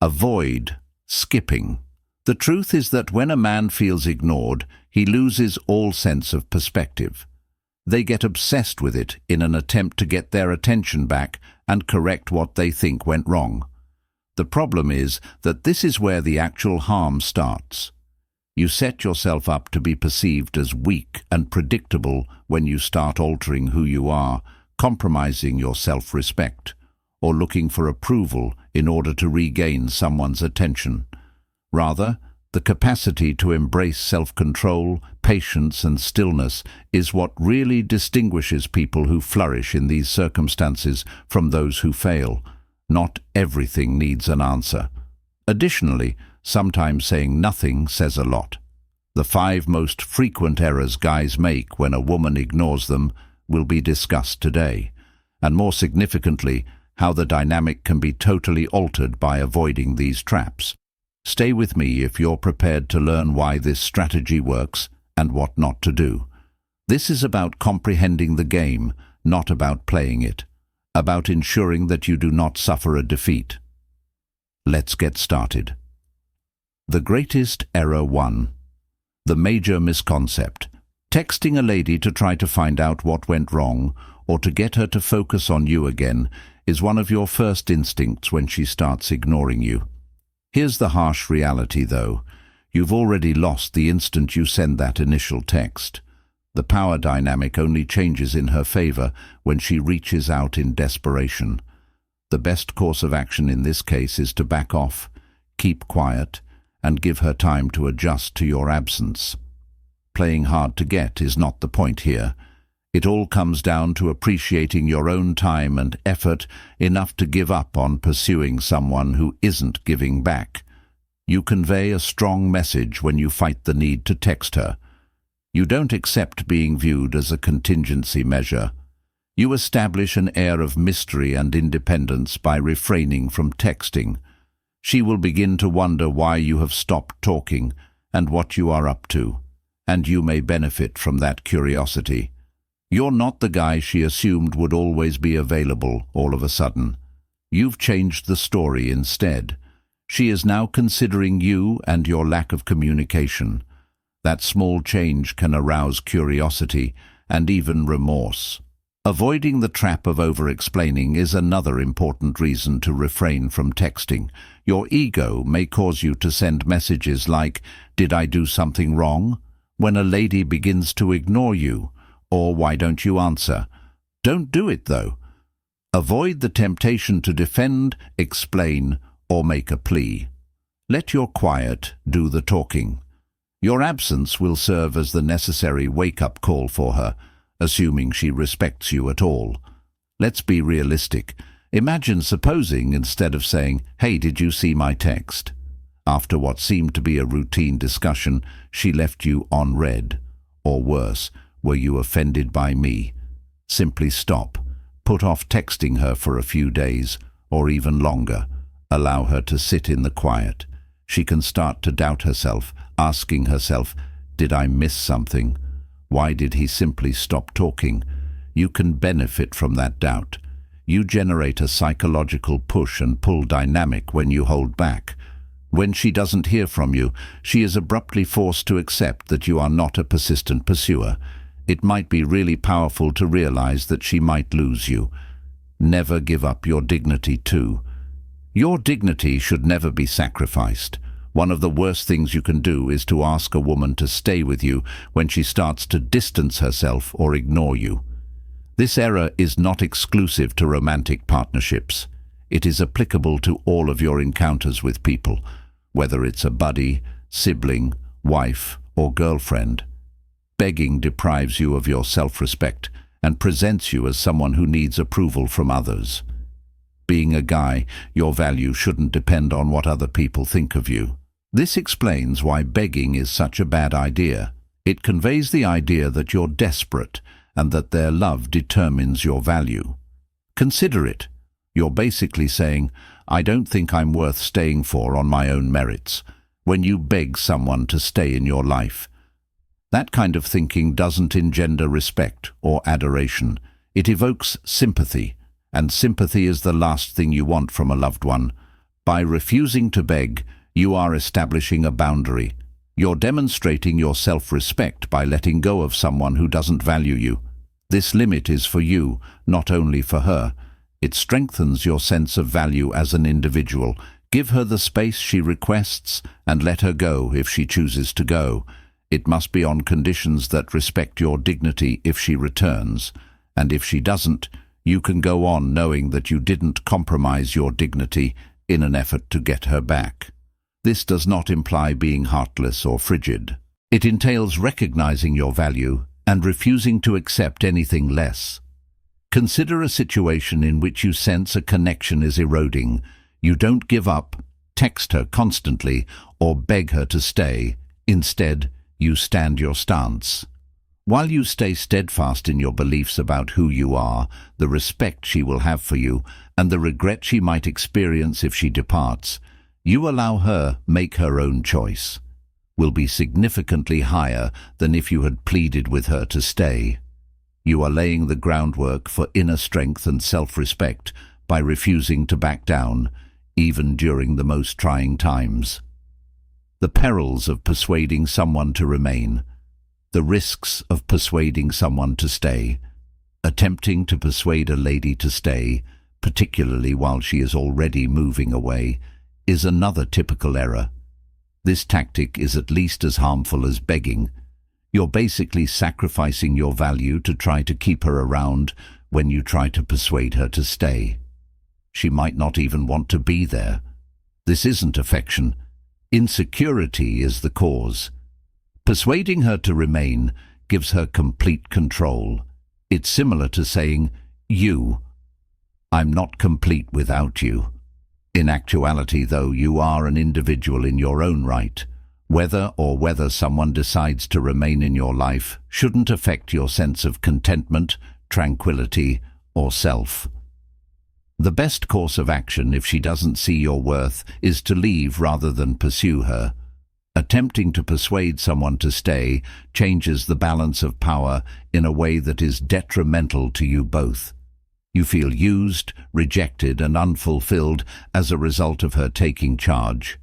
Avoid skipping. The truth is that when a man feels ignored, he loses all sense of perspective. They get obsessed with it in an attempt to get their attention back and correct what they think went wrong. The problem is that this is where the actual harm starts. You set yourself up to be perceived as weak and predictable when you start altering who you are, compromising your self-respect, or looking for approval in order to regain someone's attention. Rather, the capacity to embrace self-control, patience, and stillness is what really distinguishes people who flourish in these circumstances from those who fail. Not everything needs an answer. Additionally, sometimes saying nothing says a lot. The 5 most frequent errors guys make when a woman ignores them will be discussed today, and more significantly, how the dynamic can be totally altered by avoiding these traps. Stay with me if you're prepared to learn why this strategy works and what not to do. This is about comprehending the game, not about playing it, about ensuring that you do not suffer a defeat. Let's get started. The greatest error 1. The major misconcept. Texting a lady to try to find out what went wrong or to get her to focus on you again is one of your first instincts when she starts ignoring you. Here's the harsh reality, though. You've already lost the instant you send that initial text. The power dynamic only changes in her favor when she reaches out in desperation. The best course of action in this case is to back off, keep quiet, and give her time to adjust to your absence. Playing hard to get is not the point here. It all comes down to appreciating your own time and effort enough to give up on pursuing someone who isn't giving back. You convey a strong message when you fight the need to text her. You don't accept being viewed as a contingency measure. You establish an air of mystery and independence by refraining from texting. She will begin to wonder why you have stopped talking and what you are up to, and you may benefit from that curiosity. You're not the guy she assumed would always be available all of a sudden. You've changed the story instead. She is now considering you and your lack of communication. That small change can arouse curiosity and even remorse. Avoiding the trap of over-explaining is another important reason to refrain from texting. Your ego may cause you to send messages like, "Did I do something wrong?" when a lady begins to ignore you, or "Why don't you answer?" Don't do it, though. Avoid the temptation to defend, explain, or make a plea. Let your quiet do the talking. Your absence will serve as the necessary wake-up call for her, assuming she respects you at all. Let's be realistic. Imagine supposing, instead of saying, "Hey, did you see my text?" after what seemed to be a routine discussion, she left you on read. Or worse, were you offended by me? Simply stop. Put off texting her for a few days, or even longer. Allow her to sit in the quiet. She can start to doubt herself, asking herself, "Did I miss something? Why did he simply stop talking?" You can benefit from that doubt. You generate a psychological push and pull dynamic when you hold back. When she doesn't hear from you, she is abruptly forced to accept that you are not a persistent pursuer. It might be really powerful to realize that she might lose you. Never give up your dignity too. Your dignity should never be sacrificed. One of the worst things you can do is to ask a woman to stay with you when she starts to distance herself or ignore you. This error is not exclusive to romantic partnerships. It is applicable to all of your encounters with people, whether it's a buddy, sibling, wife, or girlfriend. Begging deprives you of your self-respect and presents you as someone who needs approval from others. Being a guy, your value shouldn't depend on what other people think of you. This explains why begging is such a bad idea. It conveys the idea that you're desperate and that their love determines your value. Consider it. You're basically saying, "I don't think I'm worth staying for on my own merits," when you beg someone to stay in your life. That kind of thinking doesn't engender respect or adoration. It evokes sympathy, and sympathy is the last thing you want from a loved one. By refusing to beg, you are establishing a boundary. You're demonstrating your self-respect by letting go of someone who doesn't value you. This limit is for you, not only for her. It strengthens your sense of value as an individual. Give her the space she requests and let her go if she chooses to go. It must be on conditions that respect your dignity if she returns. And if she doesn't, you can go on knowing that you didn't compromise your dignity in an effort to get her back. This does not imply being heartless or frigid. It entails recognizing your value and refusing to accept anything less. Consider a situation in which you sense a connection is eroding. You don't give up, text her constantly, or beg her to stay. Instead, you stand your stance. While you stay steadfast in your beliefs about who you are, the respect she will have for you, and the regret she might experience if she departs, you allow her make her own choice, will be significantly higher than if you had pleaded with her to stay. You are laying the groundwork for inner strength and self-respect by refusing to back down, even during the most trying times. The perils of persuading someone to remain. The risks of persuading someone to stay. Attempting to persuade a lady to stay, particularly while she is already moving away, is another typical error. This tactic is at least as harmful as begging. You're basically sacrificing your value to try to keep her around when you try to persuade her to stay. She might not even want to be there. This isn't affection. Insecurity is the cause. Persuading her to remain gives her complete control. It's similar to saying, I'm not complete without you. In actuality, though, you are an individual in your own right. Whether someone decides to remain in your life shouldn't affect your sense of contentment, tranquility, or self. The best course of action if she doesn't see your worth is to leave rather than pursue her. Attempting to persuade someone to stay changes the balance of power in a way that is detrimental to you both. You feel used, rejected, and unfulfilled as a result of her taking charge.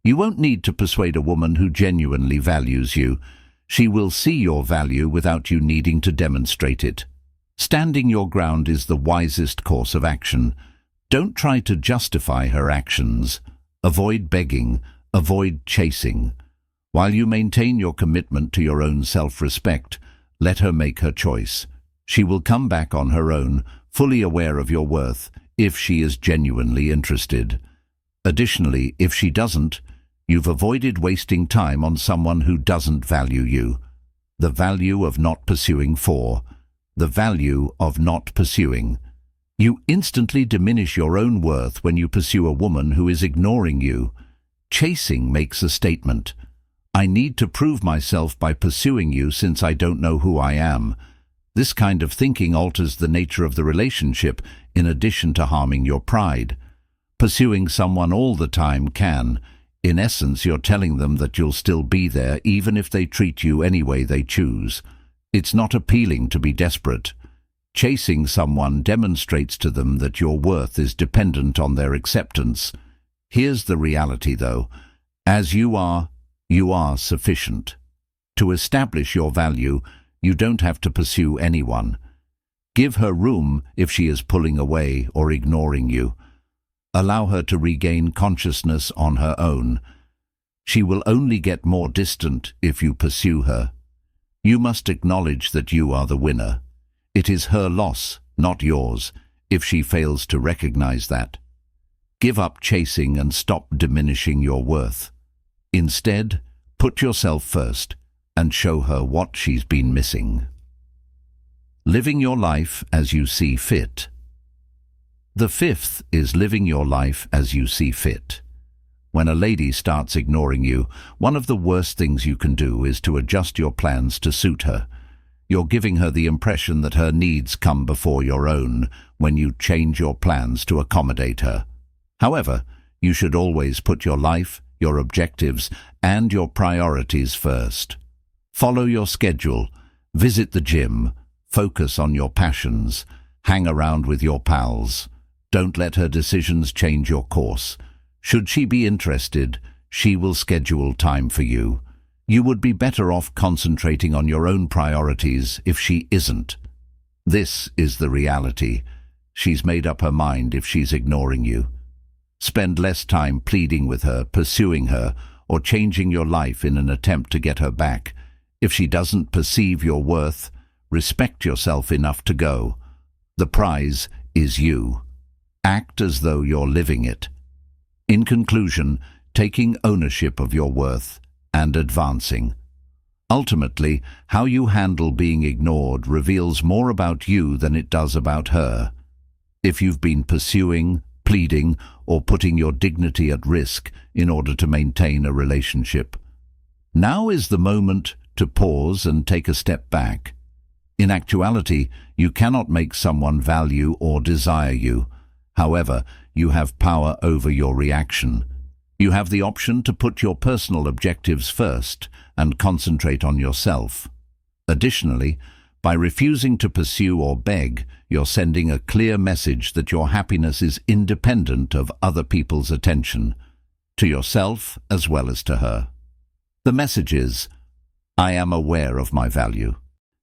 You won't need to persuade a woman who genuinely values you. She will see your value without you needing to demonstrate it. Standing your ground is the wisest course of action. Don't try to justify her actions. Avoid begging. Avoid chasing. While you maintain your commitment to your own self-respect, let her make her choice. She will come back on her own, fully aware of your worth, if she is genuinely interested. Additionally, if she doesn't, you've avoided wasting time on someone who doesn't value you. The value of not pursuing. The value of not pursuing. You instantly diminish your own worth when you pursue a woman who is ignoring you. Chasing makes a statement. I need to prove myself by pursuing you since I don't know who I am. This kind of thinking alters the nature of the relationship in addition to harming your pride. Pursuing someone all the time can. In essence, you're telling them that you'll still be there even if they treat you any way they choose. It's not appealing to be desperate. Chasing someone demonstrates to them that your worth is dependent on their acceptance. Here's the reality, though. As you are sufficient. To establish your value, you don't have to pursue anyone. Give her room if she is pulling away or ignoring you. Allow her to regain consciousness on her own. She will only get more distant if you pursue her. You must acknowledge that you are the winner. It is her loss, not yours, if she fails to recognize that. Give up chasing and stop diminishing your worth. Instead, put yourself first and show her what she's been missing. Living your life as you see fit. The fifth is living your life as you see fit. When a lady starts ignoring you, one of the worst things you can do is to adjust your plans to suit her. You're giving her the impression that her needs come before your own when you change your plans to accommodate her. However, you should always put your life, your objectives, and your priorities first. Follow your schedule, visit the gym, focus on your passions, hang around with your pals. Don't let her decisions change your course. Should she be interested, she will schedule time for you. You would be better off concentrating on your own priorities if she isn't. This is the reality. She's made up her mind if she's ignoring you. Spend less time pleading with her, pursuing her, or changing your life in an attempt to get her back. If she doesn't perceive your worth, respect yourself enough to go. The prize is you. Act as though you're living it. In conclusion, taking ownership of your worth and advancing. Ultimately, how you handle being ignored reveals more about you than it does about her. If you've been pursuing, pleading, or putting your dignity at risk in order to maintain a relationship, now is the moment to pause and take a step back. In actuality, you cannot make someone value or desire you. However, you have power over your reaction. You have the option to put your personal objectives first and concentrate on yourself. Additionally, by refusing to pursue or beg, you're sending a clear message that your happiness is independent of other people's attention, to yourself as well as to her. The message is, I am aware of my value.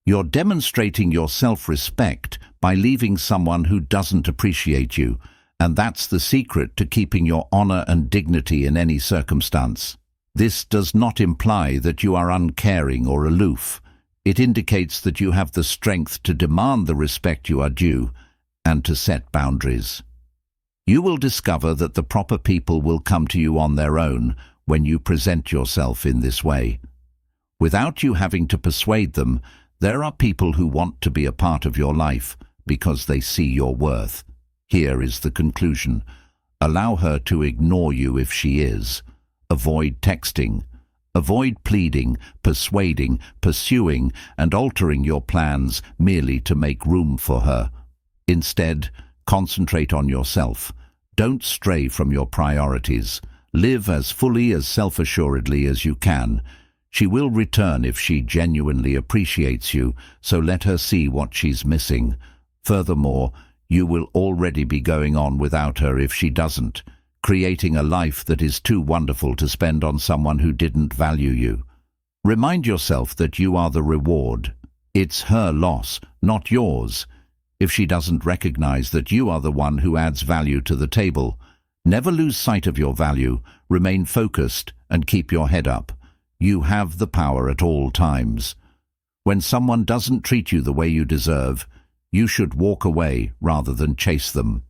You're demonstrating your self-respect by leaving someone who doesn't appreciate you, and that's the secret to keeping your honor and dignity in any circumstance. This does not imply that you are uncaring or aloof. It indicates that you have the strength to demand the respect you are due and to set boundaries. You will discover that the proper people will come to you on their own when you present yourself in this way. Without you having to persuade them, there are people who want to be a part of your life because they see your worth. Here is the conclusion. Allow her to ignore you if she is. Avoid texting. Avoid pleading, persuading, pursuing, and altering your plans merely to make room for her. Instead, concentrate on yourself. Don't stray from your priorities. Live as fully as self-assuredly as you can. She will return if she genuinely appreciates you, so let her see what she's missing. Furthermore, you will already be going on without her if she doesn't, creating a life that is too wonderful to spend on someone who didn't value you. Remind yourself that you are the reward. It's her loss, not yours. If she doesn't recognize that you are the one who adds value to the table, never lose sight of your value, remain focused, and keep your head up. You have the power at all times. When someone doesn't treat you the way you deserve, you should walk away rather than chase them.